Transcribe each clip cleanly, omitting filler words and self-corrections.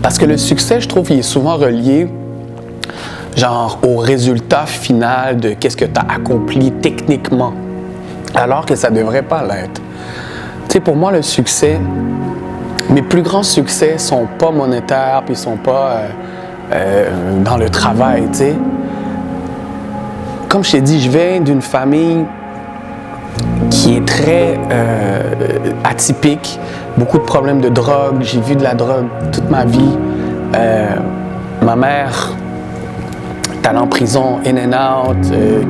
Parce que le succès, je trouve, il est souvent relié genre au résultat final de qu'est-ce que tu as accompli techniquement, alors que ça ne devrait pas l'être. Tu sais, pour moi, le succès, mes plus grands succès sont pas monétaires, puis ils sont pas dans le travail, tu sais. Comme je t'ai dit, je viens d'une famille qui est très atypique, beaucoup de problèmes de drogue, j'ai vu de la drogue toute ma vie. Ma mère est allée en prison, in and out,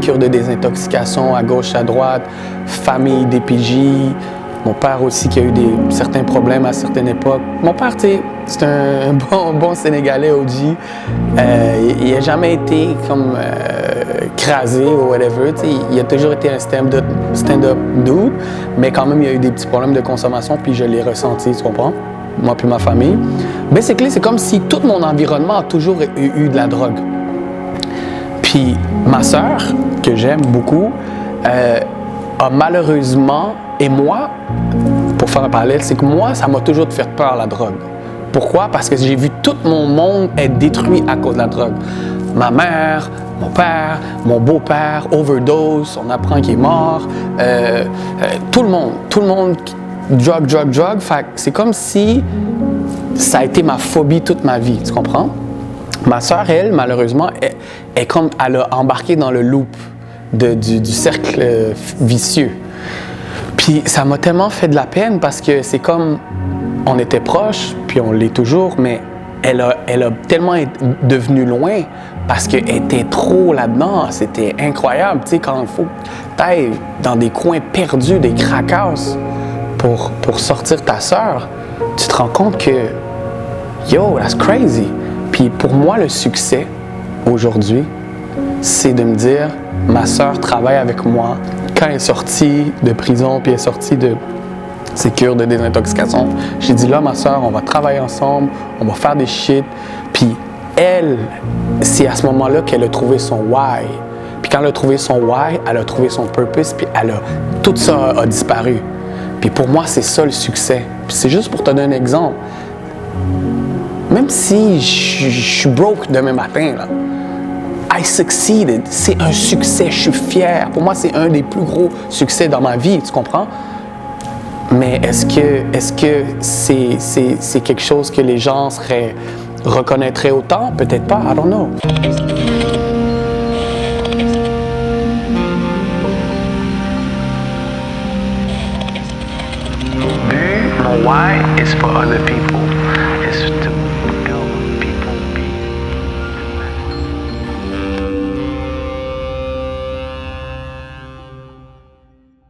cure de désintoxication à gauche, à droite, famille d'EPJ. Mon père aussi qui a eu certains problèmes à certaines époques. Mon père, tu sais, c'est un bon Sénégalais OG. Il n'a jamais été comme crasé ou whatever. Tu sais, il a toujours été un stand-up dude, mais quand même, il y a eu des petits problèmes de consommation, puis je l'ai ressenti, tu comprends? Moi puis ma famille. Basically, c'est comme si tout mon environnement a toujours eu de la drogue. Puis ma sœur, que j'aime beaucoup, a malheureusement, et moi, pour faire un parallèle, c'est que moi, ça m'a toujours fait peur, la drogue. Pourquoi? Parce que j'ai vu tout mon monde être détruit à cause de la drogue. Ma mère, mon père, mon beau-père, overdose, on apprend qu'il est mort. Tout le monde, drug. Fait que c'est comme si ça a été ma phobie toute ma vie, tu comprends? Ma sœur, elle, malheureusement, elle a embarqué dans le loop du cercle vicieux. Puis ça m'a tellement fait de la peine parce que c'est comme, on était proches, puis on l'est toujours, mais elle a tellement devenu loin parce qu'elle était trop là-dedans. C'était incroyable, tu sais, quand il faut que tu ailles dans des coins perdus, des crackhouse pour sortir ta sœur, tu te rends compte que, yo, that's crazy. Puis pour moi, le succès, aujourd'hui, c'est de me dire, ma sœur travaille avec moi. Quand elle est sortie de prison, puis elle est sortie de ses cures de désintoxication, j'ai dit là, ma sœur, on va travailler ensemble, on va faire des shit. Puis elle, c'est à ce moment-là qu'elle a trouvé son why. Puis quand elle a trouvé son why, elle a trouvé son purpose, puis tout ça a disparu. Puis pour moi, c'est ça le succès. Puis c'est juste pour te donner un exemple. Même si je suis broke demain matin, là, I succeeded. C'est un succès, je suis fier. Pour moi, c'est un des plus gros succès dans ma vie, tu comprends? Mais est-ce que c'est quelque chose que les gens reconnaîtraient autant? Peut-être pas, I don't know. Mon why is for other people.